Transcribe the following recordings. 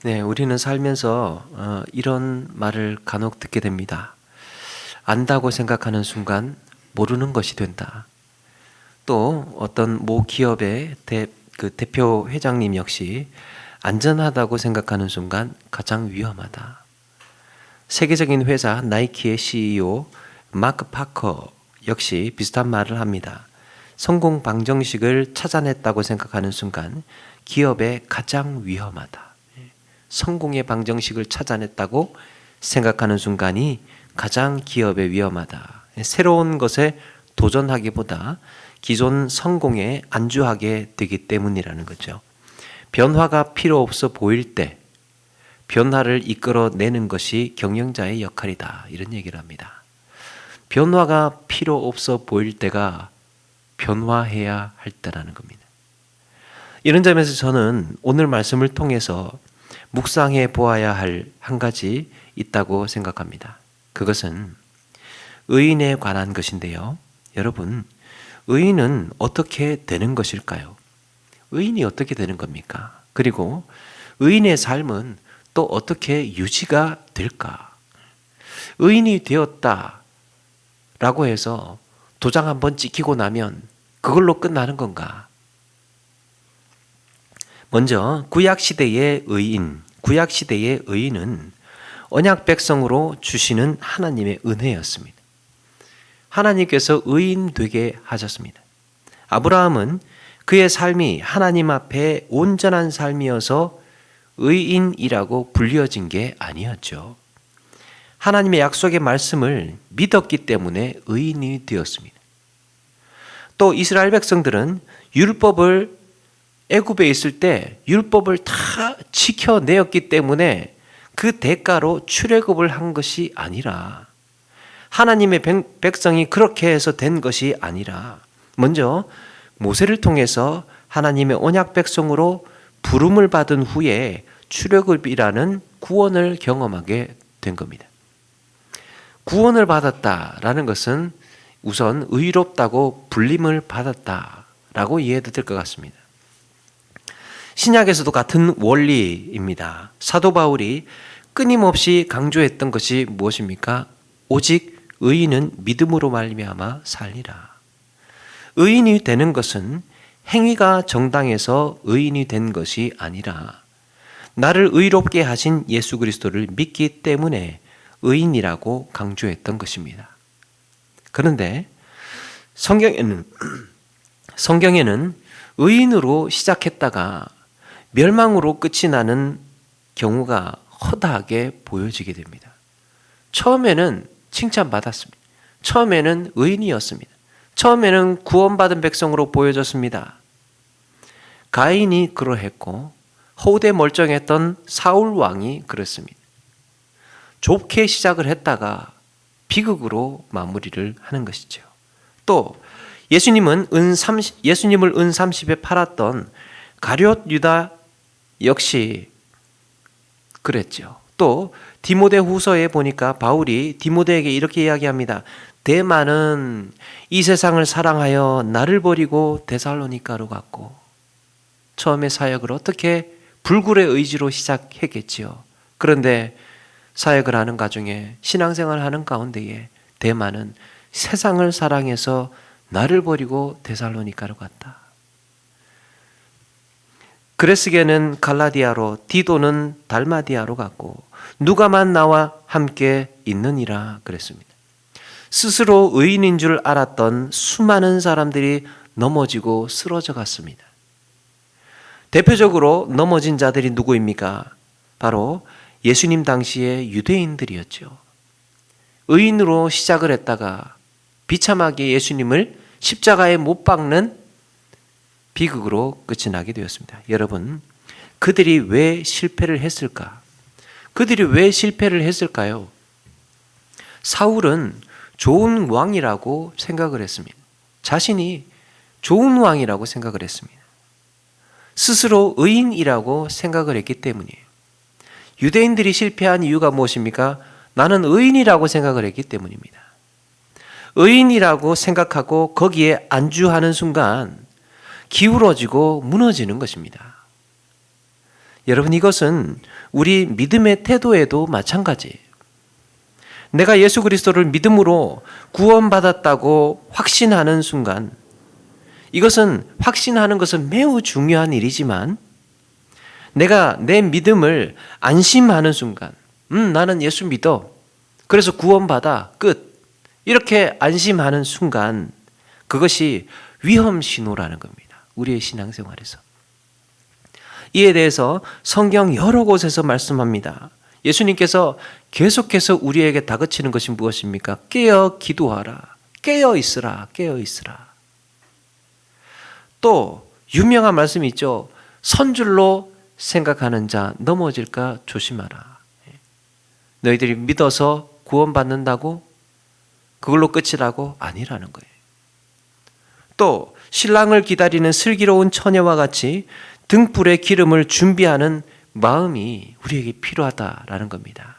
네, 우리는 살면서 이런 말을 간혹 듣게 됩니다. 안다고 생각하는 순간 모르는 것이 된다. 또 어떤 모 기업의 대표 회장님 역시 안전하다고 생각하는 순간 가장 위험하다. 세계적인 회사 나이키의 CEO 마크 파커 역시 비슷한 말을 합니다. 성공 방정식을 찾아냈다고 생각하는 순간 기업에 가장 위험하다. 성공의 방정식을 찾아냈다고 생각하는 순간이 가장 기업에 위험하다. 새로운 것에 도전하기보다 기존 성공에 안주하게 되기 때문이라는 거죠. 변화가 필요 없어 보일 때 변화를 이끌어내는 것이 경영자의 역할이다. 이런 얘기를 합니다. 변화가 필요 없어 보일 때가 변화해야 할 때라는 겁니다. 이런 점에서 저는 오늘 말씀을 통해서 묵상해 보아야 할 한 가지 있다고 생각합니다. 그것은 의인에 관한 것인데요. 여러분, 의인은 어떻게 되는 것일까요? 의인이 어떻게 되는 겁니까? 그리고 의인의 삶은 또 어떻게 유지가 될까? 의인이 되었다라고 해서 도장 한번 찍히고 나면 그걸로 끝나는 건가? 먼저 구약시대의 의인은 언약 백성으로 주시는 하나님의 은혜였습니다. 하나님께서 의인 되게 하셨습니다. 아브라함은 그의 삶이 하나님 앞에 온전한 삶이어서 의인이라고 불려진 게 아니었죠. 하나님의 약속의 말씀을 믿었기 때문에 의인이 되었습니다. 또 이스라엘 백성들은 애굽에 있을 때 율법을 다 지켜내었기 때문에 그 대가로 출애굽을 한 것이 아니라, 하나님의 백성이 그렇게 해서 된 것이 아니라, 먼저 모세를 통해서 하나님의 언약 백성으로 부름을 받은 후에 출애굽이라는 구원을 경험하게 된 겁니다. 구원을 받았다라는 것은 우선 의롭다고 불림을 받았다라고 이해해도 될 것 같습니다. 신약에서도 같은 원리입니다. 사도 바울이 끊임없이 강조했던 것이 무엇입니까? 오직 의인은 믿음으로 말미암아 살리라. 의인이 되는 것은 행위가 정당해서 의인이 된 것이 아니라 나를 의롭게 하신 예수 그리스도를 믿기 때문에 의인이라고 강조했던 것입니다. 그런데 성경에는 의인으로 시작했다가 멸망으로 끝이 나는 경우가 허다하게 보여지게 됩니다. 처음에는 칭찬받았습니다. 처음에는 의인이었습니다. 처음에는 구원받은 백성으로 보여졌습니다. 가인이 그러했고 호데 멀쩡했던 사울 왕이 그랬습니다. 좋게 시작을 했다가 비극으로 마무리를 하는 것이죠. 또 예수님을 은 30에 팔았던 가룟 유다 역시 그랬죠. 또 디모데후서에 보니까 바울이 디모데에게 이렇게 이야기합니다. 데마는 이 세상을 사랑하여 나를 버리고 데살로니가로 갔고, 처음에 사역을 어떻게 불굴의 의지로 시작했겠지요. 그런데 사역을 하는 가중에, 신앙생활을 하는 가운데에 데마는 세상을 사랑해서 나를 버리고 데살로니가로 갔다. 그레스게는 갈라디아로, 디도는 달마디아로 갔고 누가만 나와 함께 있느니라 그랬습니다. 스스로 의인인 줄 알았던 수많은 사람들이 넘어지고 쓰러져 갔습니다. 대표적으로 넘어진 자들이 누구입니까? 바로 예수님 당시의 유대인들이었죠. 의인으로 시작을 했다가 비참하게 예수님을 십자가에 못 박는 비극으로 끝이 나게 되었습니다. 여러분, 그들이 왜 실패를 했을까? 그들이 왜 실패를 했을까요? 사울은 좋은 왕이라고 생각을 했습니다. 자신이 좋은 왕이라고 생각을 했습니다. 스스로 의인이라고 생각을 했기 때문이에요. 유대인들이 실패한 이유가 무엇입니까? 나는 의인이라고 생각을 했기 때문입니다. 의인이라고 생각하고 거기에 안주하는 순간 기울어지고 무너지는 것입니다. 여러분, 이것은 우리 믿음의 태도에도 마찬가지예요. 내가 예수 그리스도를 믿음으로 구원받았다고 확신하는 순간, 이것은 확신하는 것은 매우 중요한 일이지만 내가 내 믿음을 안심하는 순간, 나는 예수 믿어, 그래서 구원받아, 끝, 이렇게 안심하는 순간 그것이 위험 신호라는 겁니다. 우리의 신앙생활에서. 이에 대해서 성경 여러 곳에서 말씀합니다. 예수님께서 계속해서 우리에게 다그치는 것이 무엇입니까? 깨어 기도하라. 깨어 있으라. 깨어 있으라. 또 유명한 말씀이 있죠. 선줄로 생각하는 자 넘어질까 조심하라. 너희들이 믿어서 구원받는다고 그걸로 끝이라고? 아니라는 거예요. 또 신랑을 기다리는 슬기로운 처녀와 같이 등불에 기름을 준비하는 마음이 우리에게 필요하다라는 겁니다.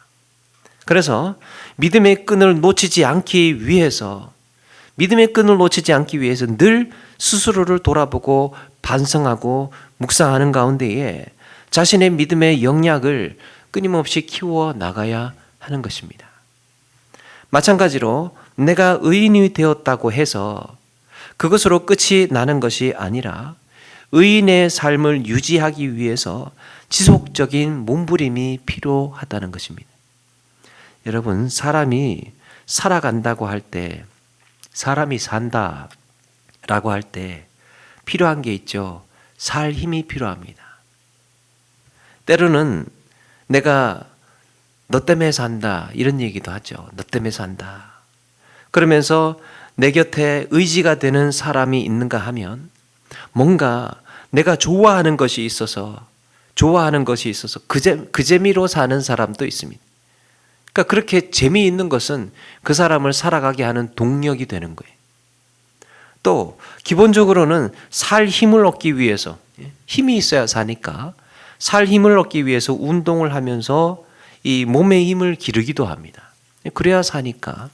그래서 믿음의 끈을 놓치지 않기 위해서 늘 스스로를 돌아보고 반성하고 묵상하는 가운데에 자신의 믿음의 영역을 끊임없이 키워 나가야 하는 것입니다. 마찬가지로 내가 의인이 되었다고 해서 그것으로 끝이 나는 것이 아니라 의인의 삶을 유지하기 위해서 지속적인 몸부림이 필요하다는 것입니다. 여러분, 사람이 살아간다고 할 때, 사람이 산다라고 할 때 필요한 게 있죠. 살 힘이 필요합니다. 때로는 내가 너 때문에 산다 이런 얘기도 하죠. 너 때문에 산다. 그러면서 내 곁에 의지가 되는 사람이 있는가 하면 뭔가 내가 좋아하는 것이 있어서 그 재미로 사는 사람도 있습니다. 그러니까 그렇게 재미있는 것은 그 사람을 살아가게 하는 동력이 되는 거예요. 또 기본적으로는 살 힘을 얻기 위해서, 힘이 있어야 사니까 살 힘을 얻기 위해서 운동을 하면서 이 몸의 힘을 기르기도 합니다. 그래야 사니까.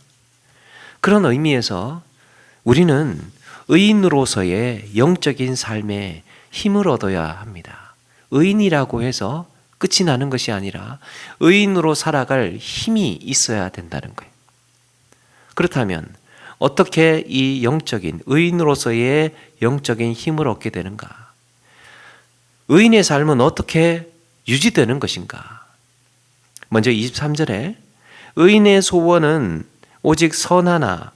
그런 의미에서 우리는 의인으로서의 영적인 삶에 힘을 얻어야 합니다. 의인이라고 해서 끝이 나는 것이 아니라 의인으로 살아갈 힘이 있어야 된다는 거예요. 그렇다면 어떻게 이 의인으로서의 영적인 힘을 얻게 되는가? 의인의 삶은 어떻게 유지되는 것인가? 먼저 23절에 의인의 소원은 오직 선하나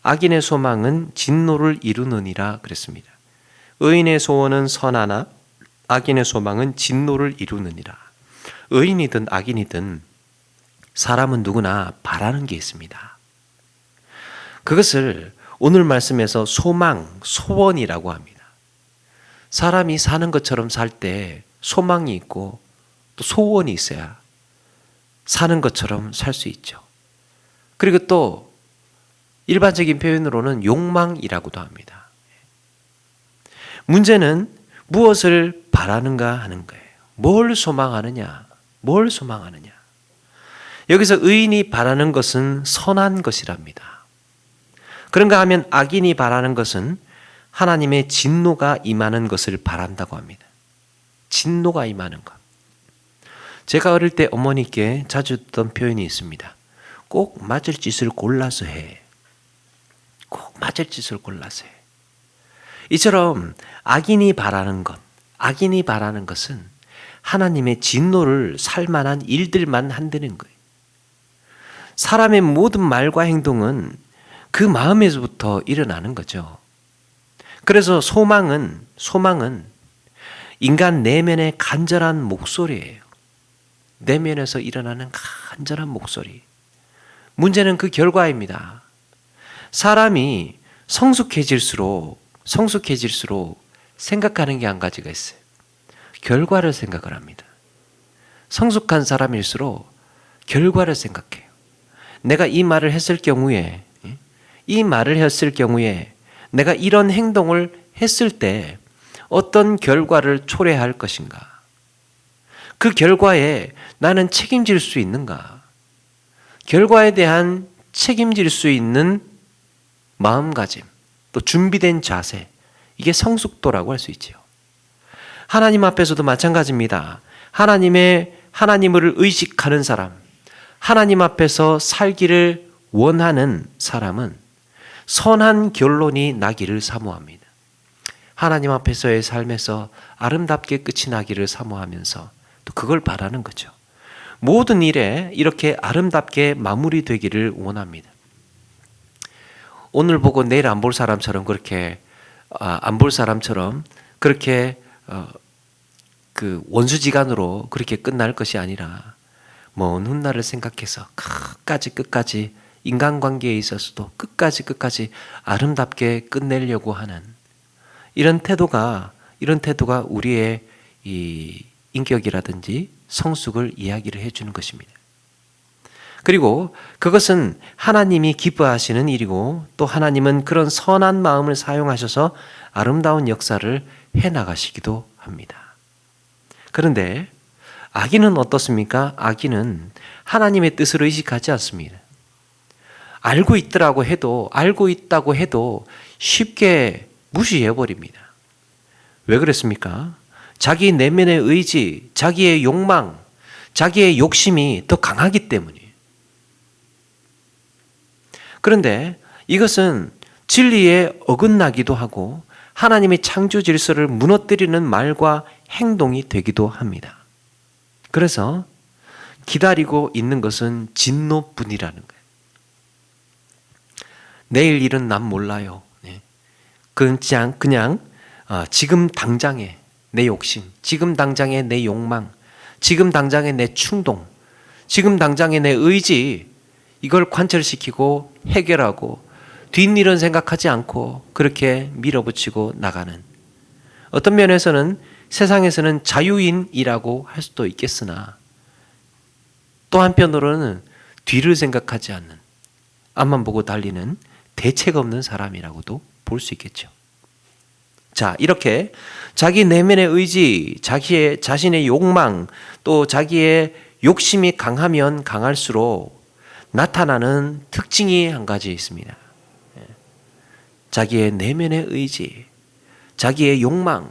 악인의 소망은 진노를 이루느니라 그랬습니다. 의인의 소원은 선하나 악인의 소망은 진노를 이루느니라. 의인이든 악인이든 사람은 누구나 바라는 게 있습니다. 그것을 오늘 말씀에서 소원이라고 합니다. 사람이 사는 것처럼 살 때 소망이 있고 또 소원이 있어야 사는 것처럼 살 수 있죠. 그리고 또 일반적인 표현으로는 욕망이라고도 합니다. 문제는 무엇을 바라는가 하는 거예요. 뭘 소망하느냐? 여기서 의인이 바라는 것은 선한 것이랍니다. 그런가 하면 악인이 바라는 것은 하나님의 진노가 임하는 것을 바란다고 합니다. 진노가 임하는 것. 제가 어릴 때 어머니께 자주 듣던 표현이 있습니다. 꼭 맞을 짓을 골라서 해. 이처럼 악인이 바라는 것은 하나님의 진노를 살 만한 일들만 한다는 거예요. 사람의 모든 말과 행동은 그 마음에서부터 일어나는 거죠. 그래서 소망은 인간 내면의 간절한 목소리예요. 내면에서 일어나는 간절한 목소리. 문제는 그 결과입니다. 사람이 성숙해질수록 생각하는 게 한 가지가 있어요. 결과를 생각을 합니다. 성숙한 사람일수록 결과를 생각해요. 내가 이 말을 했을 경우에 내가 이런 행동을 했을 때 어떤 결과를 초래할 것인가? 그 결과에 나는 책임질 수 있는가? 결과에 대한 책임질 수 있는 마음가짐, 또 준비된 자세, 이게 성숙도라고 할 수 있죠. 하나님 앞에서도 마찬가지입니다. 하나님을 의식하는 사람, 하나님 앞에서 살기를 원하는 사람은 선한 결론이 나기를 사모합니다. 하나님 앞에서의 삶에서 아름답게 끝이 나기를 사모하면서 또 그걸 바라는 거죠. 모든 일에 이렇게 아름답게 마무리되기를 원합니다. 오늘 보고 내일 안 볼 사람처럼 그렇게 그 원수지간으로 그렇게 끝날 것이 아니라 먼 훗날을 생각해서 끝까지 인간관계에 있어서도 끝까지 아름답게 끝내려고 하는 이런 태도가 우리의 이 인격이라든지 성숙을 이야기를 해주는 것입니다. 그리고 그것은 하나님이 기뻐하시는 일이고 또 하나님은 그런 선한 마음을 사용하셔서 아름다운 역사를 해나가시기도 합니다. 그런데 악인은 어떻습니까? 악인은 하나님의 뜻을 의식하지 않습니다. 알고 있다고 해도 쉽게 무시해버립니다. 왜 그랬습니까? 자기 내면의 의지, 자기의 욕망, 자기의 욕심이 더 강하기 때문이에요. 그런데 이것은 진리에 어긋나기도 하고 하나님의 창조 질서를 무너뜨리는 말과 행동이 되기도 합니다. 그래서 기다리고 있는 것은 진노뿐이라는 거예요. 내일 일은 난 몰라요. 그냥 지금 당장의 내 욕심, 지금 당장의 내 욕망, 지금 당장의 내 충동, 지금 당장의 내 의지, 이걸 관철시키고 해결하고 뒷일은 생각하지 않고 그렇게 밀어붙이고 나가는, 어떤 면에서는 세상에서는 자유인이라고 할 수도 있겠으나 또 한편으로는 뒤를 생각하지 않는, 앞만 보고 달리는 대책 없는 사람이라고도 볼 수 있겠죠. 자, 이렇게 자기 내면의 의지, 자신의 욕망, 또 자기의 욕심이 강하면 강할수록 나타나는 특징이 한 가지 있습니다. 자기의 내면의 의지, 자기의 욕망,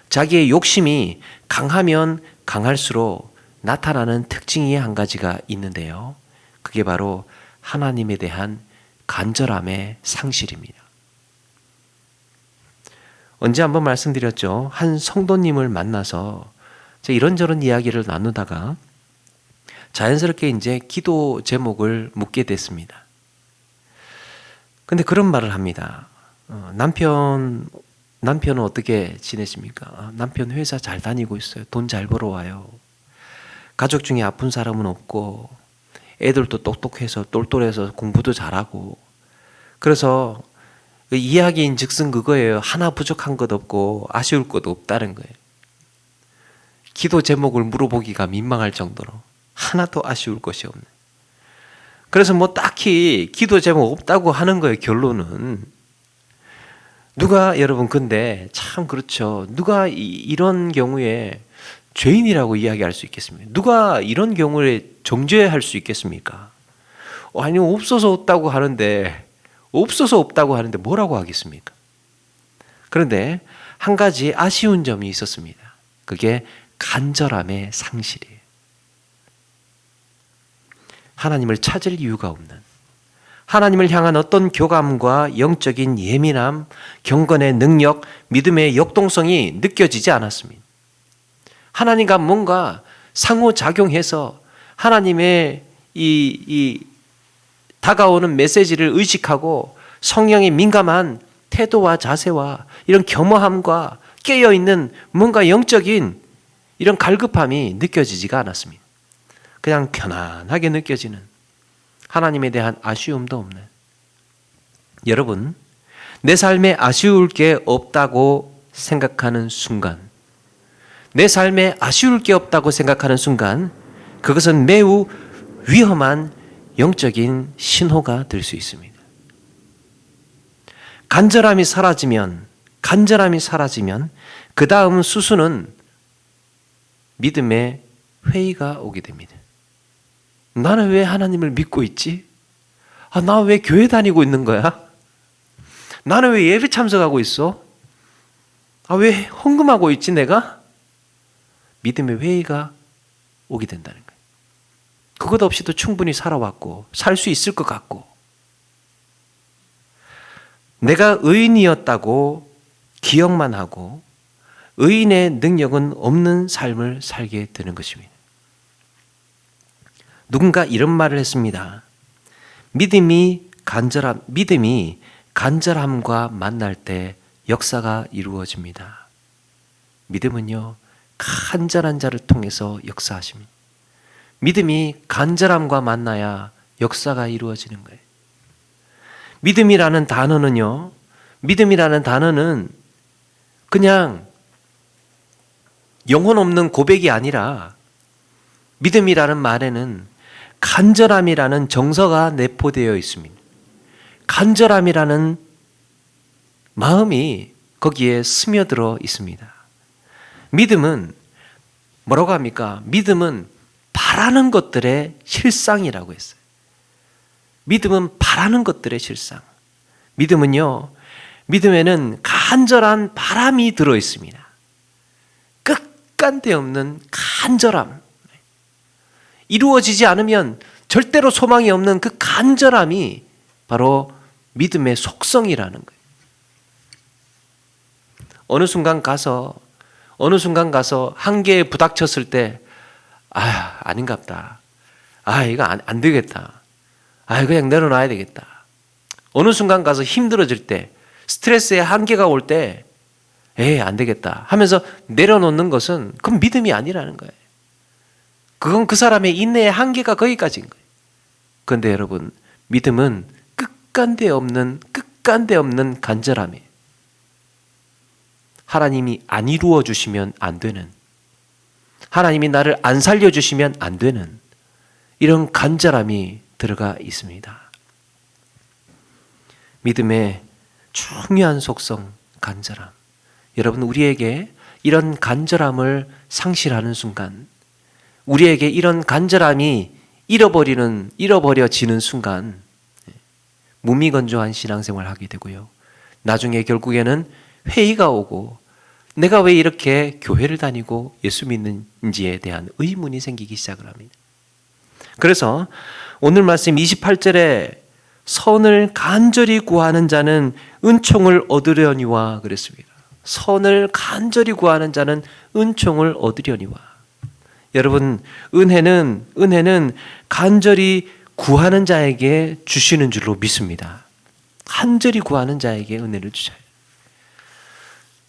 자기의 욕심이 강하면 강할수록 나타나는 특징이 한 가지가 있는데요. 그게 바로 하나님에 대한 간절함의 상실입니다. 언제 한번 말씀드렸죠. 한 성도님을 만나서 이런저런 이야기를 나누다가 자연스럽게 이제 기도 제목을 묻게 됐습니다. 근데 그런 말을 합니다. 남편은 어떻게 지내십니까? 남편 회사 잘 다니고 있어요. 돈 잘 벌어와요. 가족 중에 아픈 사람은 없고 애들도 똑똑해서 똘똘해서 공부도 잘하고, 그래서 이야기인 즉슨 그거예요. 하나 부족한 것 없고 아쉬울 것 없다는 거예요. 기도 제목을 물어보기가 민망할 정도로 하나도 아쉬울 것이 없네. 그래서 뭐 딱히 기도 제목 없다고 하는 거예요. 결론은. 누가, 여러분, 근데 참 그렇죠. 누가 이런 경우에 죄인이라고 이야기할 수 있겠습니까? 누가 이런 경우에 정죄할 수 있겠습니까? 아니, 없어서 없다고 하는데 뭐라고 하겠습니까? 그런데 한 가지 아쉬운 점이 있었습니다. 그게 간절함의 상실이에요. 하나님을 찾을 이유가 없는, 하나님을 향한 어떤 교감과 영적인 예민함, 경건의 능력, 믿음의 역동성이 느껴지지 않았습니다. 하나님과 뭔가 상호작용해서 하나님의 이 다가오는 메시지를 의식하고 성령의 민감한 태도와 자세와 이런 겸허함과 깨어있는 뭔가 영적인 이런 갈급함이 느껴지지가 않았습니다. 그냥 편안하게 느껴지는, 하나님에 대한 아쉬움도 없는. 여러분, 내 삶에 아쉬울 게 없다고 생각하는 순간, 내 삶에 아쉬울 게 없다고 생각하는 순간, 그것은 매우 위험한 영적인 신호가 될 수 있습니다. 간절함이 사라지면 그 다음 수순은 믿음의 회의가 오게 됩니다. 나는 왜 하나님을 믿고 있지? 나 왜 교회 다니고 있는 거야? 나는 왜 예배 참석하고 있어? 왜 헌금하고 있지 내가? 믿음의 회의가 오게 된다는 거예요. 그것 없이도 충분히 살아왔고 살 수 있을 것 같고 내가 의인이었다고 기억만 하고 의인의 능력은 없는 삶을 살게 되는 것입니다. 누군가 이런 말을 했습니다. 믿음이 간절함과 만날 때 역사가 이루어집니다. 믿음은요, 간절한 자를 통해서 역사하십니다. 믿음이 간절함과 만나야 역사가 이루어지는 거예요. 믿음이라는 단어는 그냥 영혼 없는 고백이 아니라 믿음이라는 말에는 간절함이라는 정서가 내포되어 있습니다. 간절함이라는 마음이 거기에 스며들어 있습니다. 믿음은 뭐라고 합니까? 믿음은 바라는 것들의 실상이라고 했어요. 믿음은 바라는 것들의 실상. 믿음에는 간절한 바람이 들어 있습니다. 끝간데 없는 간절함. 이루어지지 않으면 절대로 소망이 없는 그 간절함이 바로 믿음의 속성이라는 거예요. 어느 순간 가서 한계에 부닥쳤을 때 아닌갑다. 이거 안 되겠다. 그냥 내려놔야 되겠다. 어느 순간 가서 힘들어질 때, 스트레스의 한계가 올 때, 안 되겠다 하면서 내려놓는 것은 그건 믿음이 아니라는 거예요. 그건 그 사람의 인내의 한계가 거기까지인 거예요. 그런데 여러분, 믿음은 끝간데 없는 간절함이에요. 하나님이 안 이루어 주시면 안 되는, 하나님이 나를 안 살려주시면 안 되는 이런 간절함이 들어가 있습니다. 믿음의 중요한 속성, 간절함. 여러분, 우리에게 이런 간절함을 상실하는 순간, 우리에게 이런 간절함이 잃어버려지는 순간 무미건조한 신앙생활을 하게 되고요. 나중에 결국에는 회의가 오고 내가 왜 이렇게 교회를 다니고 예수 믿는지에 대한 의문이 생기기 시작을 합니다. 그래서 오늘 말씀 28절에 선을 간절히 구하는 자는 은총을 얻으려니와 그랬습니다. 선을 간절히 구하는 자는 은총을 얻으려니와. 여러분, 은혜는 간절히 구하는 자에게 주시는 줄로 믿습니다. 간절히 구하는 자에게 은혜를 주셔요.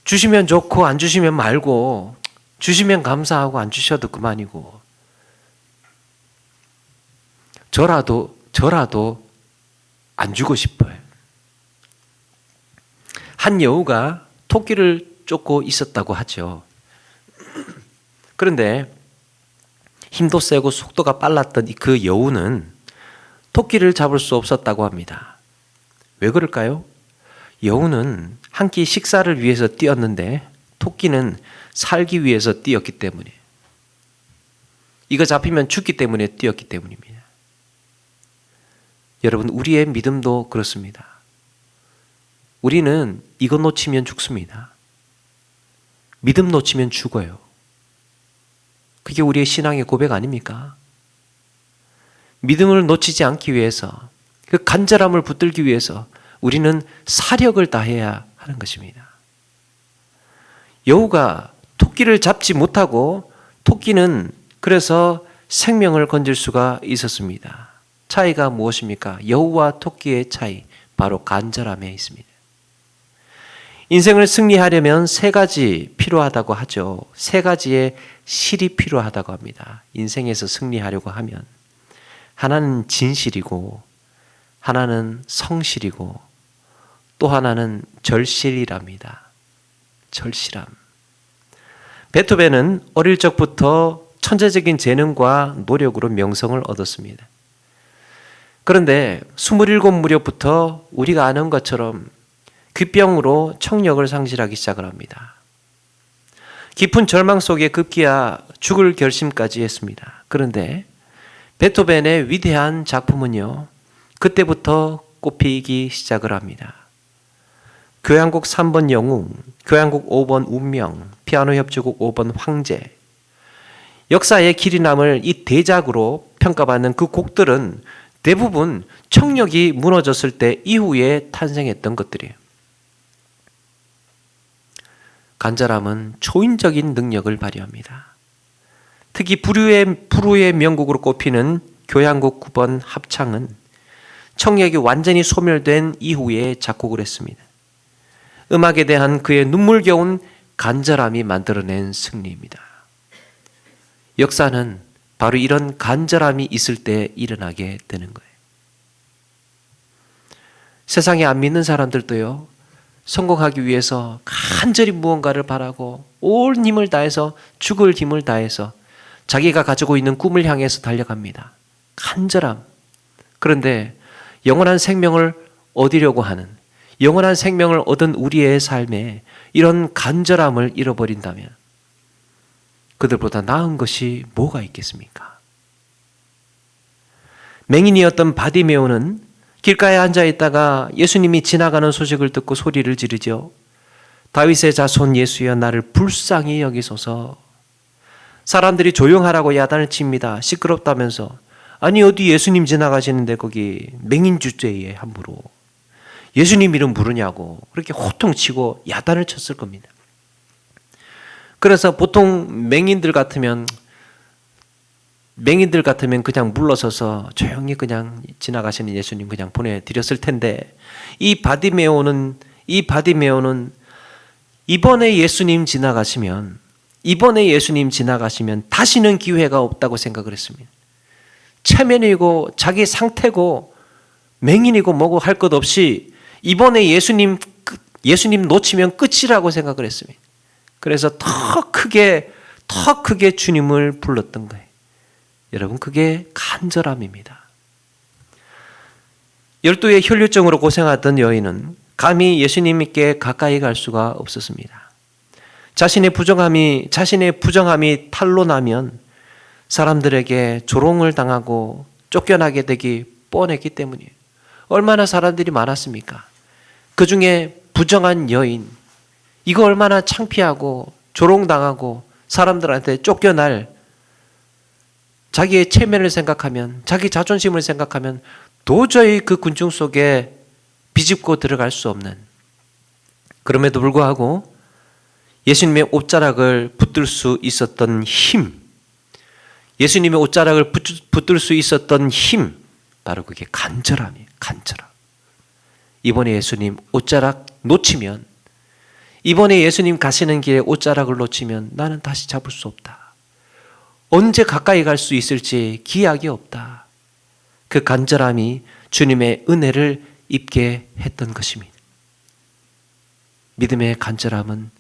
주시면 좋고 안 주시면 말고, 주시면 감사하고 안 주셔도 그만이고, 저라도 안 주고 싶어요. 한 여우가 토끼를 쫓고 있었다고 하죠. 그런데 힘도 세고 속도가 빨랐던 그 여우는 토끼를 잡을 수 없었다고 합니다. 왜 그럴까요? 여우는 한 끼 식사를 위해서 뛰었는데 토끼는 살기 위해서 뛰었기 때문에, 이거 잡히면 죽기 때문에 뛰었기 때문입니다. 여러분, 우리의 믿음도 그렇습니다. 우리는 이거 놓치면 죽습니다. 믿음 놓치면 죽어요. 그게 우리의 신앙의 고백 아닙니까? 믿음을 놓치지 않기 위해서, 그 간절함을 붙들기 위해서 우리는 사력을 다해야 하는 것입니다. 여우가 토끼를 잡지 못하고 토끼는 그래서 생명을 건질 수가 있었습니다. 차이가 무엇입니까? 여우와 토끼의 차이, 바로 간절함에 있습니다. 인생을 승리하려면 세 가지 필요하다고 하죠. 세 가지의 실이 필요하다고 합니다. 인생에서 승리하려고 하면 하나는 진실이고, 하나는 성실이고, 또 하나는 절실이랍니다. 절실함. 베토벤은 어릴 적부터 천재적인 재능과 노력으로 명성을 얻었습니다. 그런데 27 무렵부터 우리가 아는 것처럼 귀병으로 청력을 상실하기 시작을 합니다. 깊은 절망 속에 급기야 죽을 결심까지 했습니다. 그런데 베토벤의 위대한 작품은요, 그때부터 꽃피기 시작을 합니다. 교향곡 3번 영웅, 교향곡 5번 운명, 피아노 협주곡 5번 황제, 역사의 길이 남을 이 대작으로 평가받는 그 곡들은 대부분 청력이 무너졌을 때 이후에 탄생했던 것들이에요. 간절함은 초인적인 능력을 발휘합니다. 특히 불후의 명곡으로 꼽히는 교향곡 9번 합창은 청력이 완전히 소멸된 이후에 작곡을 했습니다. 음악에 대한 그의 눈물겨운 간절함이 만들어낸 승리입니다. 역사는 바로 이런 간절함이 있을 때 일어나게 되는 거예요. 세상에 안 믿는 사람들도요, 성공하기 위해서 간절히 무언가를 바라고 온 힘을 다해서, 죽을 힘을 다해서 자기가 가지고 있는 꿈을 향해서 달려갑니다. 간절함. 그런데 영원한 생명을 얻으려고 하는, 영원한 생명을 얻은 우리의 삶에 이런 간절함을 잃어버린다면 그들보다 나은 것이 뭐가 있겠습니까? 맹인이었던 바디메오는 길가에 앉아 있다가 예수님이 지나가는 소식을 듣고 소리를 지르죠. 다윗의 자손 예수여, 나를 불쌍히 여기소서. 사람들이 조용하라고 야단을 칩니다. 시끄럽다면서. 아니, 어디 예수님 지나가시는데 거기 맹인 주제에 함부로 예수님 이름 부르냐고 그렇게 호통치고 야단을 쳤을 겁니다. 그래서 보통 맹인들 같으면 그냥 물러서서 조용히 그냥 지나가시는 예수님 그냥 보내드렸을 텐데, 이 바디메오는 이번에 예수님 지나가시면 다시는 기회가 없다고 생각을 했습니다. 체면이고 자기 상태고 맹인이고 뭐고 할 것 없이 이번에 예수님 놓치면 끝이라고 생각을 했습니다. 그래서 더 크게 주님을 불렀던 거예요. 여러분, 그게 간절함입니다. 12의 혈류증으로 고생하던 여인은 감히 예수님께 가까이 갈 수가 없었습니다. 자신의 부정함이 탄로 나면 사람들에게 조롱을 당하고 쫓겨나게 되기 뻔했기 때문이에요. 얼마나 사람들이 많았습니까? 그 중에 부정한 여인, 이거 얼마나 창피하고 조롱당하고 사람들한테 쫓겨날, 자기의 체면을 생각하면, 자기 자존심을 생각하면 도저히 그 군중 속에 비집고 들어갈 수 없는, 그럼에도 불구하고 예수님의 옷자락을 붙들 수 있었던 힘, 예수님의 옷자락을 붙들 수 있었던 힘, 바로 그게 간절함이에요. 간절함. 이번에 예수님 옷자락 놓치면, 이번에 예수님 가시는 길에 옷자락을 놓치면 나는 다시 잡을 수 없다. 언제 가까이 갈 수 있을지 기약이 없다. 그 간절함이 주님의 은혜를 입게 했던 것입니다. 믿음의 간절함은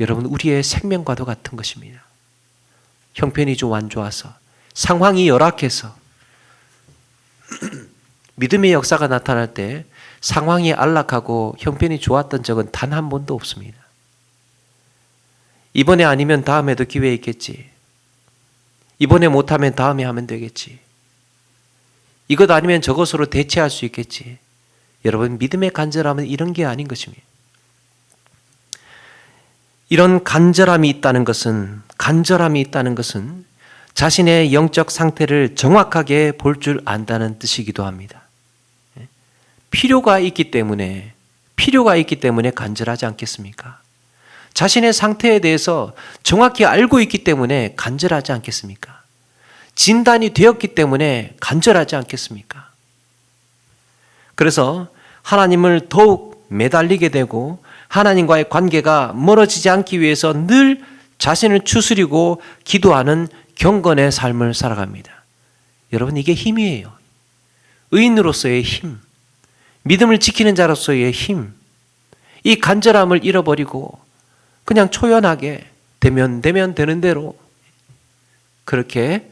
여러분, 우리의 생명과도 같은 것입니다. 형편이 좀 안 좋아서, 상황이 열악해서 믿음의 역사가 나타날 때 상황이 안락하고 형편이 좋았던 적은 단 한 번도 없습니다. 이번에 아니면 다음에도 기회 있겠지. 이번에 못하면 다음에 하면 되겠지. 이것 아니면 저것으로 대체할 수 있겠지. 여러분, 믿음의 간절함은 이런 게 아닌 것입니다. 이런 간절함이 있다는 것은 자신의 영적 상태를 정확하게 볼 줄 안다는 뜻이기도 합니다. 필요가 있기 때문에 간절하지 않겠습니까? 자신의 상태에 대해서 정확히 알고 있기 때문에 간절하지 않겠습니까? 진단이 되었기 때문에 간절하지 않겠습니까? 그래서 하나님을 더욱 매달리게 되고 하나님과의 관계가 멀어지지 않기 위해서 늘 자신을 추스리고 기도하는 경건의 삶을 살아갑니다. 여러분, 이게 힘이에요. 의인으로서의 힘, 믿음을 지키는 자로서의 힘, 이 간절함을 잃어버리고 그냥 초연하게 되면 되는 대로 그렇게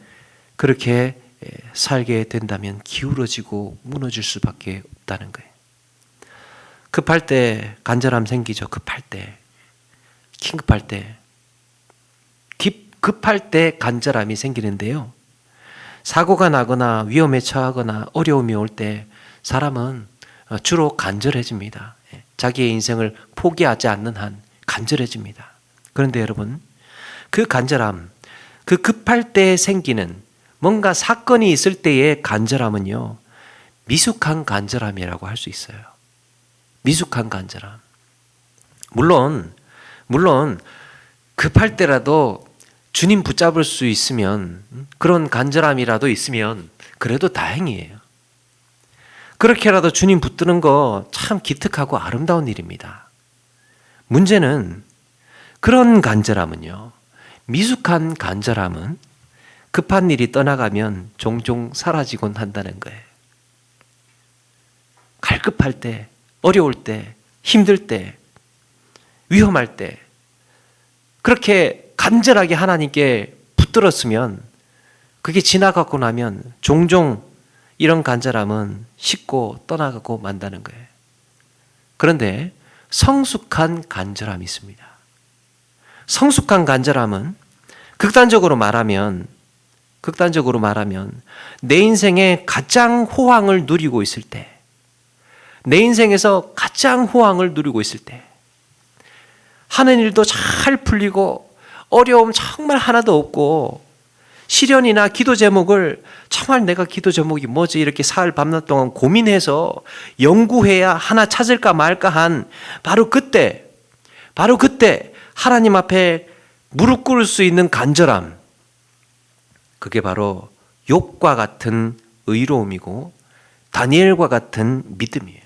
살게 된다면 기울어지고 무너질 수밖에 없다는 거예요. 급할 때 간절함 생기죠. 급할 때 간절함이 생기는데요. 사고가 나거나 위험에 처하거나 어려움이 올 때 사람은 주로 간절해집니다. 자기의 인생을 포기하지 않는 한 간절해집니다. 그런데 여러분, 그 간절함, 그 급할 때 생기는 뭔가 사건이 있을 때의 간절함은요, 미숙한 간절함이라고 할 수 있어요. 미숙한 간절함. 물론 급할 때라도 주님 붙잡을 수 있으면, 그런 간절함이라도 있으면 그래도 다행이에요. 그렇게라도 주님 붙드는 거 참 기특하고 아름다운 일입니다. 문제는 그런 간절함은요, 미숙한 간절함은 급한 일이 떠나가면 종종 사라지곤 한다는 거예요. 갈급할 때, 어려울 때, 힘들 때, 위험할 때 그렇게 간절하게 하나님께 붙들었으면 그게 지나가고 나면 종종 이런 간절함은 식고 떠나가고 만다는 거예요. 그런데 성숙한 간절함이 있습니다. 성숙한 간절함은 극단적으로 말하면 내 인생에 가장 호황을 누리고 있을 때, 내 인생에서 가장 호황을 누리고 있을 때, 하는 일도 잘 풀리고 어려움 정말 하나도 없고, 시련이나 기도 제목을 정말 내가 기도 제목이 뭐지 이렇게 사흘 밤낮 동안 고민해서 연구해야 하나 찾을까 말까 한 바로 그때 하나님 앞에 무릎 꿇을 수 있는 간절함, 그게 바로 욥과 같은 의로움이고 다니엘과 같은 믿음이에요.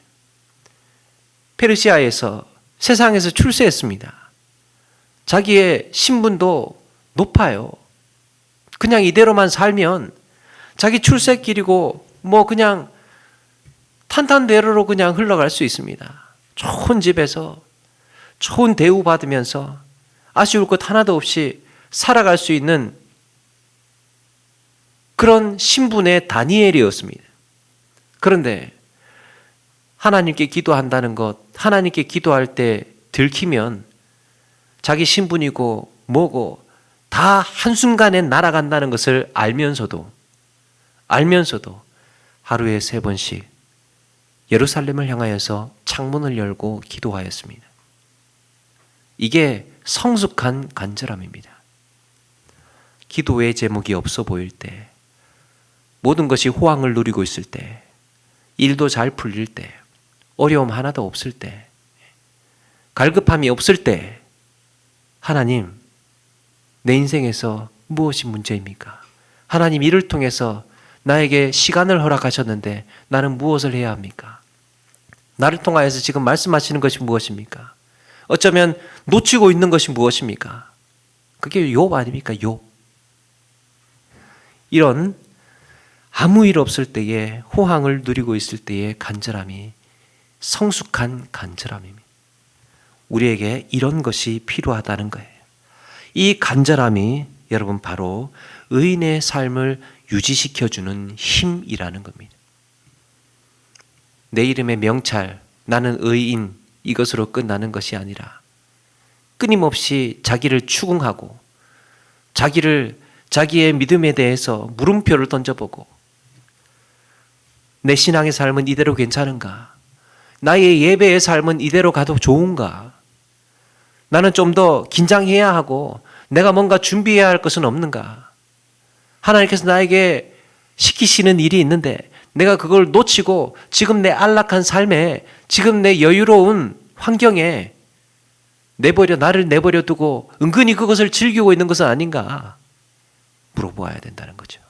페르시아에서, 세상에서 출세했습니다. 자기의 신분도 높아요. 그냥 이대로만 살면 자기 출세길이고 그냥 탄탄대로로 그냥 흘러갈 수 있습니다. 좋은 집에서 좋은 대우 받으면서 아쉬울 것 하나도 없이 살아갈 수 있는 그런 신분의 다니엘이었습니다. 그런데 하나님께 기도한다는 것, 하나님께 기도할 때 들키면 자기 신분이고 뭐고 다 한순간에 날아간다는 것을 알면서도 하루에 3번씩 예루살렘을 향하여서 창문을 열고 기도하였습니다. 이게 성숙한 간절함입니다. 기도의 제목이 없어 보일 때, 모든 것이 호황을 누리고 있을 때, 일도 잘 풀릴 때, 어려움 하나도 없을 때, 갈급함이 없을 때, 하나님, 내 인생에서 무엇이 문제입니까? 하나님, 이를 통해서 나에게 시간을 허락하셨는데 나는 무엇을 해야 합니까? 나를 통하여서 지금 말씀하시는 것이 무엇입니까? 어쩌면 놓치고 있는 것이 무엇입니까? 그게 욥 아닙니까? 욥. 이런 아무 일 없을 때에, 호황을 누리고 있을 때의 간절함이 성숙한 간절함입니다. 우리에게 이런 것이 필요하다는 거예요. 이 간절함이 여러분 바로 의인의 삶을 유지시켜주는 힘이라는 겁니다. 내 이름의 명찰, 나는 의인, 이것으로 끝나는 것이 아니라 끊임없이 자기를 추궁하고 자기의 믿음에 대해서 물음표를 던져보고, 내 신앙의 삶은 이대로 괜찮은가? 나의 예배의 삶은 이대로 가도 좋은가? 나는 좀 더 긴장해야 하고 내가 뭔가 준비해야 할 것은 없는가? 하나님께서 나에게 시키시는 일이 있는데 내가 그걸 놓치고 지금 내 안락한 삶에, 지금 내 여유로운 환경에 나를 내버려 두고 은근히 그것을 즐기고 있는 것은 아닌가? 물어보아야 된다는 거죠.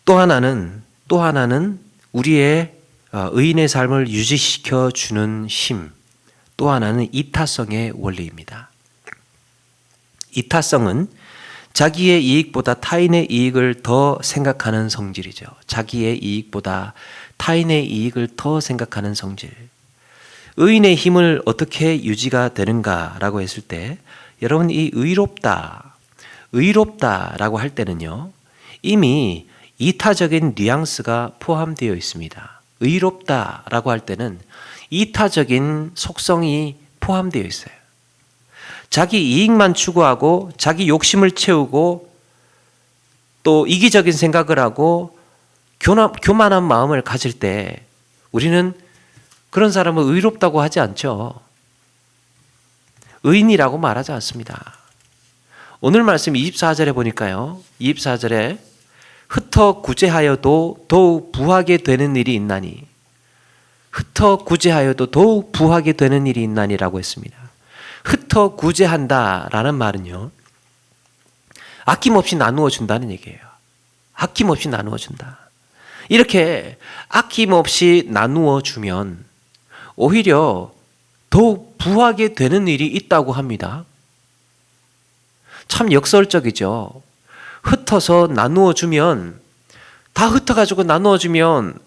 또 하나는 우리의 의인의 삶을 유지시켜 주는 힘, 또 하나는 이타성의 원리입니다. 이타성은 자기의 이익보다 타인의 이익을 더 생각하는 성질이죠. 자기의 이익보다 타인의 이익을 더 생각하는 성질. 의인의 힘을 어떻게 유지가 되는가라고 했을 때, 여러분, 이 의롭다라고 할 때는요, 이미 이타적인 뉘앙스가 포함되어 있습니다. 의롭다라고 할 때는 이타적인 속성이 포함되어 있어요. 자기 이익만 추구하고 자기 욕심을 채우고 또 이기적인 생각을 하고 교만한 마음을 가질 때 우리는 그런 사람을 의롭다고 하지 않죠. 의인이라고 말하지 않습니다. 오늘 말씀 24절에 보니까요. 24절에 흩어 구제하여도 더욱 부하게 되는 일이 있나니, 흩어 구제하여도 더욱 부하게 되는 일이 있나니라고 했습니다. 흩어 구제한다라는 말은요, 아낌없이 나누어 준다는 얘기예요. 아낌없이 나누어 준다. 이렇게 아낌없이 나누어 주면 오히려 더욱 부하게 되는 일이 있다고 합니다. 참 역설적이죠. 흩어서 나누어 주면, 다 흩어가지고 나누어 주면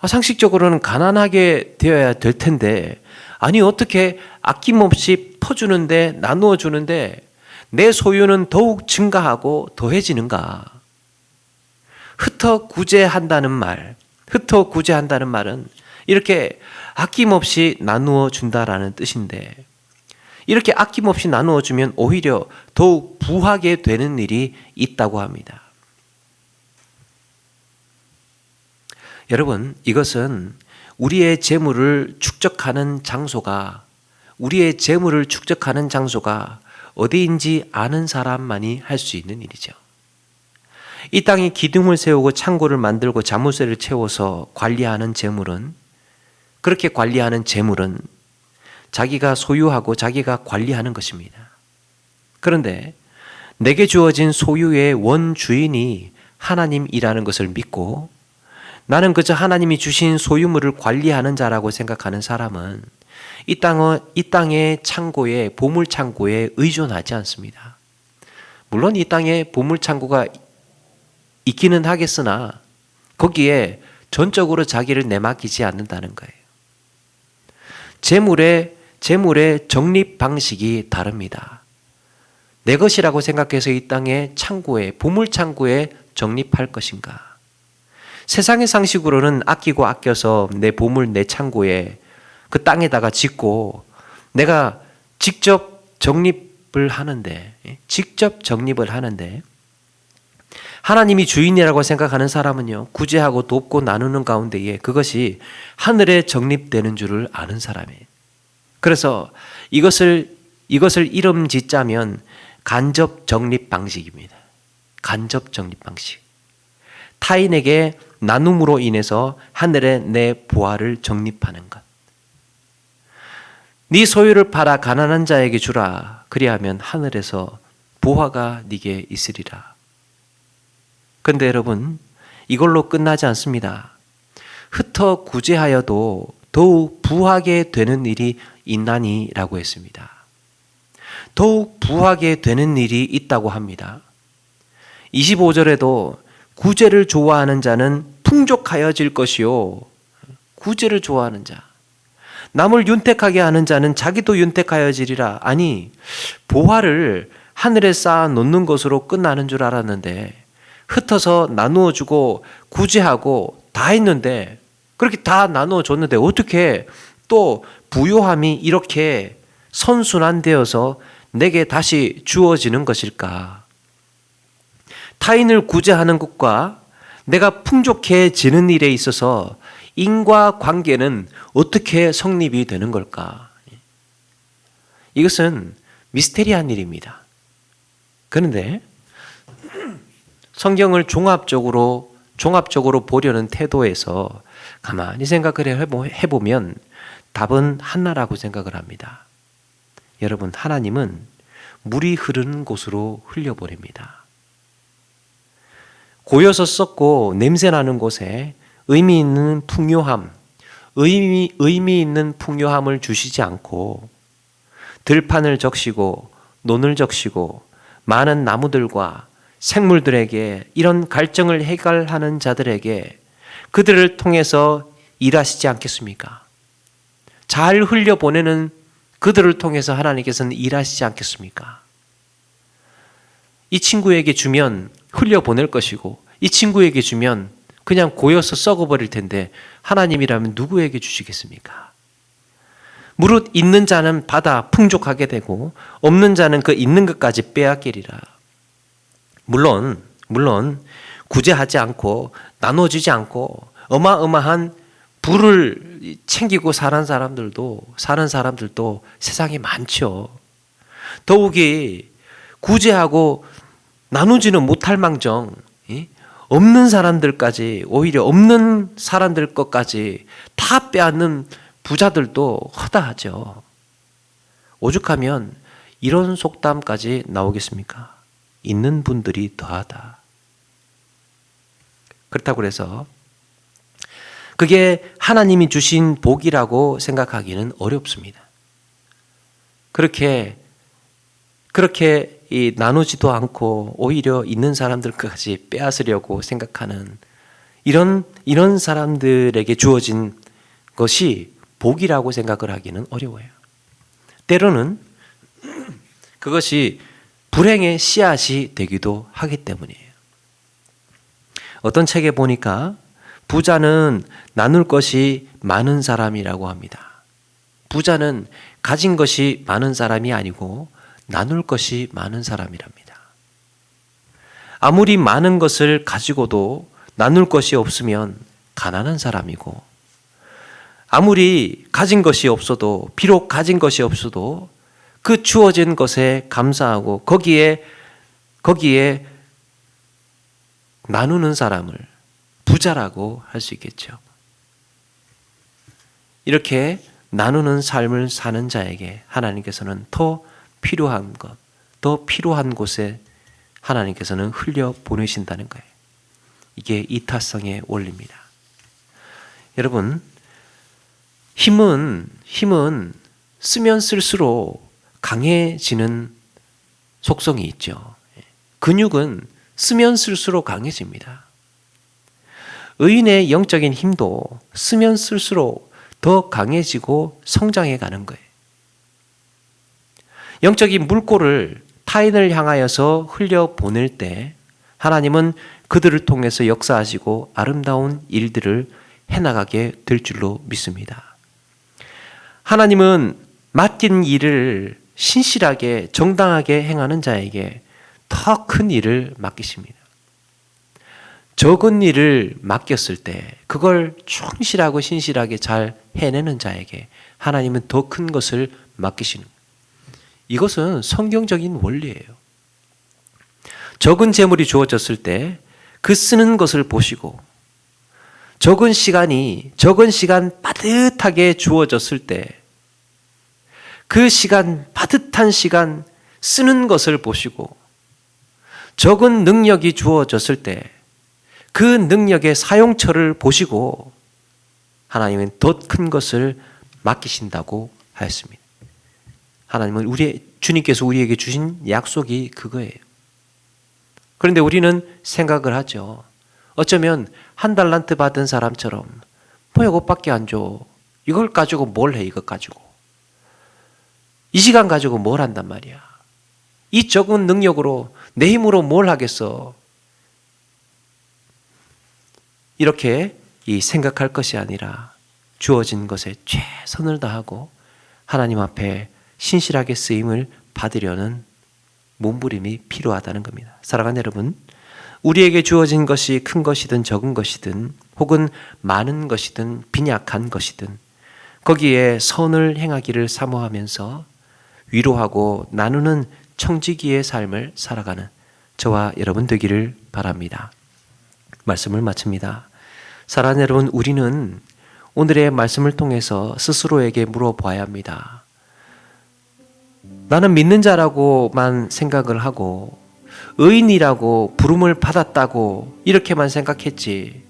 상식적으로는 가난하게 되어야 될 텐데, 아니 어떻게 아낌없이 퍼주는데, 나누어 주는데 내 소유는 더욱 증가하고 더해지는가? 흩어 구제한다는 말, 흩어 구제한다는 말은 이렇게 아낌없이 나누어 준다라는 뜻인데, 이렇게 아낌없이 나누어 주면 오히려 더욱 부하게 되는 일이 있다고 합니다. 여러분, 이것은 우리의 재물을 축적하는 장소가, 우리의 재물을 축적하는 장소가 어디인지 아는 사람만이 할 수 있는 일이죠. 이 땅에 기둥을 세우고 창고를 만들고 자물쇠를 채워서 관리하는 재물은, 그렇게 관리하는 재물은 자기가 소유하고 자기가 관리하는 것입니다. 그런데 내게 주어진 소유의 원주인이 하나님이라는 것을 믿고 나는 그저 하나님이 주신 소유물을 관리하는 자라고 생각하는 사람은 이 땅의 창고에, 보물 창고에 의존하지 않습니다. 물론 이 땅에 보물 창고가 있기는 하겠으나 거기에 전적으로 자기를 내맡기지 않는다는 거예요. 재물의 적립 방식이 다릅니다. 내 것이라고 생각해서 이 땅의 창고에, 보물 창고에 적립할 것인가? 세상의 상식으로는 아끼고 아껴서 내 보물, 내 창고에, 그 땅에다가 짓고 내가 직접 적립을 하는데, 하나님이 주인이라고 생각하는 사람은요, 구제하고 돕고 나누는 가운데에 그것이 하늘에 적립되는 줄을 아는 사람이에요. 그래서 이것을 이름 짓자면 간접 적립 방식입니다. 간접 적립 방식. 타인에게 나눔으로 인해서 하늘에 내 보화를 적립하는 것. 네 소유를 팔아 가난한 자에게 주라. 그리하면 하늘에서 보화가 네게 있으리라. 그런데 여러분, 이걸로 끝나지 않습니다. 흩어 구제하여도 더욱 부하게 되는 일이 있나니라고 했습니다. 더욱 부하게 되는 일이 있다고 합니다. 25절에도 구제를 좋아하는 자는 풍족하여질 것이요. 구제를 좋아하는 자. 남을 윤택하게 하는 자는 자기도 윤택하여지리라. 아니, 보화를 하늘에 쌓아 놓는 것으로 끝나는 줄 알았는데 흩어서 나누어 주고 구제하고 다 했는데, 그렇게 다 나누어 줬는데 어떻게 또 부요함이 이렇게 선순환되어서 내게 다시 주어지는 것일까? 타인을 구제하는 것과 내가 풍족해지는 일에 있어서 인과관계는 어떻게 성립이 되는 걸까? 이것은 미스테리한 일입니다. 그런데 성경을 종합적으로 보려는 태도에서 가만히 생각을 해보면 답은 하나라고 생각을 합니다. 여러분, 하나님은 물이 흐르는 곳으로 흘려보냅니다. 고여서 썩고 냄새나는 곳에 의미 있는 풍요함을 주시지 않고 들판을 적시고 논을 적시고 많은 나무들과 생물들에게 이런 갈증을 해결하는 자들에게 그들을 통해서 일하시지 않겠습니까? 잘 흘려보내는 그들을 통해서 하나님께서는 일하시지 않겠습니까? 이 친구에게 주면 흘려보낼 것이고 이 친구에게 주면 그냥 고여서 썩어버릴 텐데 하나님이라면 누구에게 주시겠습니까? 무릇 있는 자는 받아 풍족하게 되고 없는 자는 그 있는 것까지 빼앗기리라. 물론 구제하지 않고 나눠주지 않고 어마어마한 부를 챙기고 사는 사람들도 세상에 많죠. 더욱이 구제하고 나누지는 못할 망정 없는 사람들까지, 오히려 없는 사람들 것까지 다 빼앗는 부자들도 허다하죠. 오죽하면 이런 속담까지 나오겠습니까? 있는 분들이 더하다. 그렇다고 해서 그게 하나님이 주신 복이라고 생각하기는 어렵습니다. 그렇게 나누지도 않고 오히려 있는 사람들까지 빼앗으려고 생각하는 이런 사람들에게 주어진 것이 복이라고 생각을 하기는 어려워요. 때로는 그것이 불행의 씨앗이 되기도 하기 때문이에요. 어떤 책에 보니까 부자는 나눌 것이 많은 사람이라고 합니다. 부자는 가진 것이 많은 사람이 아니고 나눌 것이 많은 사람이랍니다. 아무리 많은 것을 가지고도 나눌 것이 없으면 가난한 사람이고, 아무리 가진 것이 없어도, 비록 가진 것이 없어도 그 주어진 것에 감사하고 거기에 나누는 사람을 부자라고 할 수 있겠죠. 이렇게 나누는 삶을 사는 자에게 하나님께서는 더 필요한 것, 더 필요한 곳에 하나님께서는 흘려 보내신다는 거예요. 이게 이타성의 원리입니다. 여러분, 힘은 쓰면 쓸수록 강해지는 속성이 있죠. 근육은 쓰면 쓸수록 강해집니다. 의인의 영적인 힘도 쓰면 쓸수록 더 강해지고 성장해 가는 거예요. 영적인 물꼬를 타인을 향하여서 흘려 보낼 때 하나님은 그들을 통해서 역사하시고 아름다운 일들을 해나가게 될 줄로 믿습니다. 하나님은 맡긴 일을 신실하게 정당하게 행하는 자에게 더 큰 일을 맡기십니다. 적은 일을 맡겼을 때 그걸 충실하고 신실하게 잘 해내는 자에게 하나님은 더 큰 것을 맡기시는 거예요. 이것은 성경적인 원리예요. 적은 재물이 주어졌을 때 그 쓰는 것을 보시고, 적은 시간 빠듯하게 주어졌을 때 그 시간, 빠듯한 시간 쓰는 것을 보시고, 적은 능력이 주어졌을 때 그 능력의 사용처를 보시고 하나님은 더 큰 것을 맡기신다고 하였습니다. 하나님은 주님께서 우리에게 주신 약속이 그거예요. 그런데 우리는 생각을 하죠. 어쩌면 한 달란트 받은 사람처럼 뭐 이것밖에 안 줘. 이걸 가지고 뭘 해, 이것 가지고. 이 시간 가지고 뭘 한단 말이야. 이 적은 능력으로 내 힘으로 뭘 하겠어. 이렇게 생각할 것이 아니라 주어진 것에 최선을 다하고 하나님 앞에 신실하게 쓰임을 받으려는 몸부림이 필요하다는 겁니다. 사랑하는 여러분, 우리에게 주어진 것이 큰 것이든 적은 것이든 혹은 많은 것이든 빈약한 것이든 거기에 선을 행하기를 사모하면서 위로하고 나누는 청지기의 삶을 살아가는 저와 여러분 되기를 바랍니다. 말씀을 마칩니다. 사랑하는 여러분, 우리는 오늘의 말씀을 통해서 스스로에게 물어봐야 합니다. 나는 믿는 자라고만 생각을 하고 의인이라고 부름을 받았다고 이렇게만 생각했지.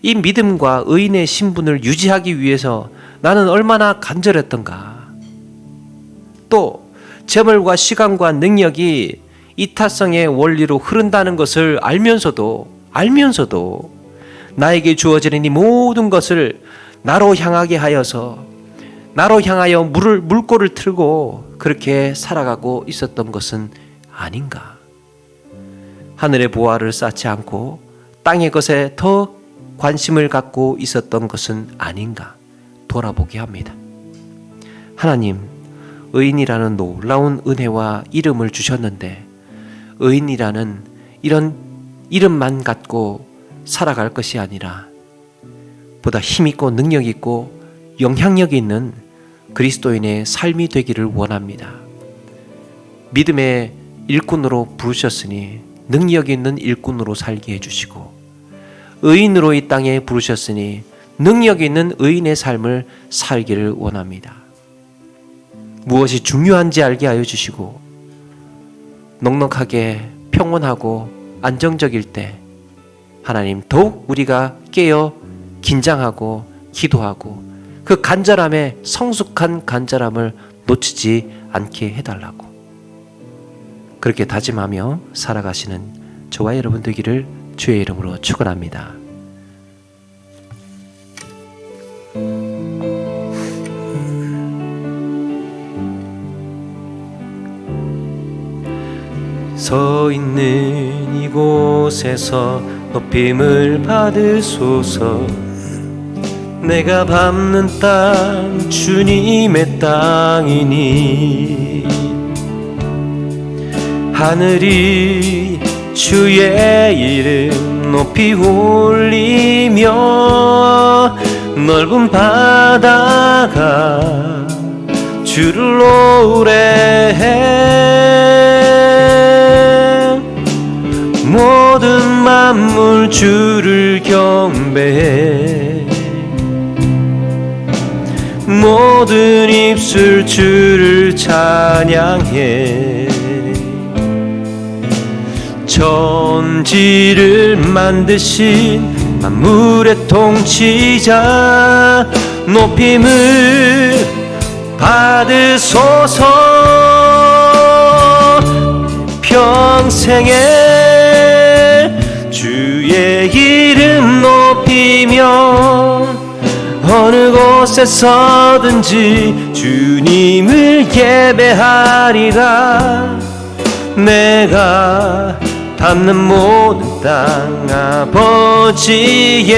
이 믿음과 의인의 신분을 유지하기 위해서 나는 얼마나 간절했던가. 또 재물과 시간과 능력이 이타성의 원리로 흐른다는 것을 알면서도 나에게 주어지는 이 모든 것을 나로 향하게 하여서 나로 향하여 물꼬를 틀고 그렇게 살아가고 있었던 것은 아닌가. 하늘의 보화를 쌓지 않고 땅의 것에 더 관심을 갖고 있었던 것은 아닌가 돌아보게 합니다. 하나님, 의인이라는 놀라운 은혜와 이름을 주셨는데 의인이라는 이런 이름만 갖고 살아갈 것이 아니라 보다 힘있고 능력있고 영향력이 있는 그리스도인의 삶이 되기를 원합니다. 믿음의 일꾼으로 부르셨으니 능력 있는 일꾼으로 살게 해주시고, 의인으로 이 땅에 부르셨으니 능력 있는 의인의 삶을 살기를 원합니다. 무엇이 중요한지 알게 하여 주시고, 넉넉하게 평온하고 안정적일 때 하나님 더욱 우리가 깨어 긴장하고 기도하고 그 간절함에 성숙한 간절함을 놓치지 않게 해달라고 그렇게 다짐하며 살아가시는 저와 여러분 되기를 주의 이름으로 축원합니다. 서 있는 이곳에서 높임을 받으소서. 내가 밟는 땅 주님의 땅이니 하늘이 주의 이름 높이 올리며 넓은 바다가 주를 노래해 모든 만물 주를 경배해 모든 입술 주를 찬양해 천지를 만드신 만물의 통치자 높임을 받으소서. 평생에 주의 이름 높이며 어느 곳에 서든지 주님을 예배하리라. 내가 닿는 모든 땅 아버지의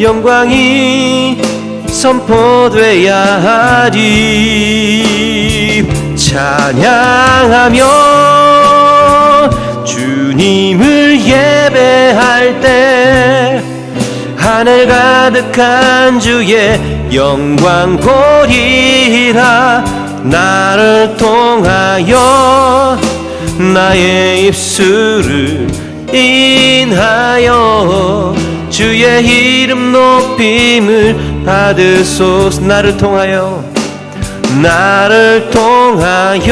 영광이 선포돼야 하리. 찬양하며 주님을 예배할 때 하늘 가득한 주의 영광 보리라. 나를 통하여 나의 입술을 인하여 주의 이름 높임을 받으소서. 나를 통하여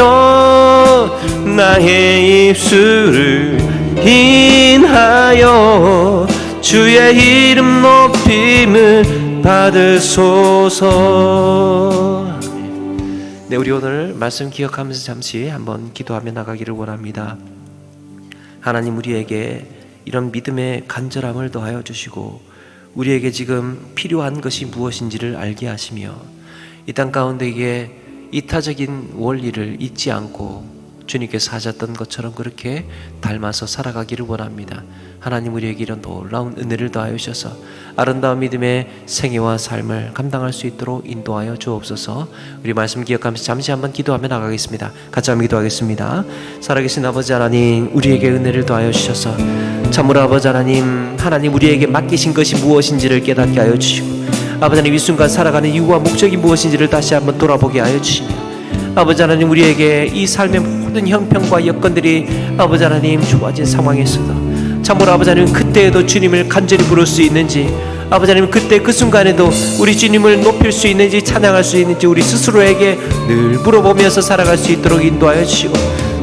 나의 입술을 인하여 주의 이름 높임을 받으소서. 네, 우리 오늘 말씀 기억하면서 잠시 한번 기도하며 나가기를 원합니다. 하나님, 우리에게 이런 믿음의 간절함을 더하여 주시고 우리에게 지금 필요한 것이 무엇인지를 알게 하시며 이 땅 가운데에 이타적인 원리를 잊지 않고 주님께서 하셨던 것처럼 그렇게 닮아서 살아가기를 원합니다. 하나님, 우리에게 이런 놀라운 은혜를 더하여 주셔서 아름다운 믿음의 생애와 삶을 감당할 수 있도록 인도하여 주옵소서. 우리 말씀 기억하면서 잠시 한번 기도하며 나가겠습니다. 같이 한번 기도하겠습니다. 살아계신 아버지 하나님, 우리에게 은혜를 더하여 주셔서 참으로 아버지 하나님 우리에게 맡기신 것이 무엇인지를 깨닫게 하여 주시고 아버지 하나님, 이 순간 살아가는 이유와 목적이 무엇인지를 다시 한번 돌아보게 하여 주시며 아버지 하나님, 우리에게 이 삶의 모든 형편과 여건들이 아버지 하나님 좋아진 상황에서도 참으로 아버지 하나님 그때에도 주님을 간절히 부를 수 있는지, 아버지 하나님 그때 그 순간에도 우리 주님을 높일 수 있는지 찬양할 수 있는지 우리 스스로에게 늘 물어보면서 살아갈 수 있도록 인도하여 주시고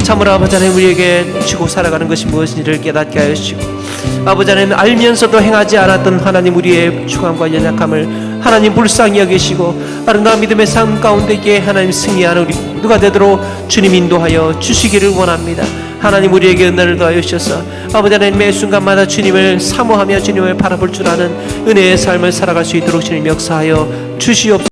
참으로 아버지 하나님 우리에게 주고 살아가는 것이 무엇인지를 깨닫게 하여 주시고 아버지 하나님 알면서도 행하지 않았던 하나님 우리의 추함과 연약함을 하나님 불쌍히 여기시고 아름다운 믿음의 삶 가운데에 하나님 승리하는 우리 누가 되도록 주님 인도하여 주시기를 원합니다. 하나님, 우리에게 은혜를 더하여 주셔서 아버지 하나님 매 순간마다 주님을 사모하며 주님을 바라볼 줄 아는 은혜의 삶을 살아갈 수 있도록 주님 역사하여 주시옵소서.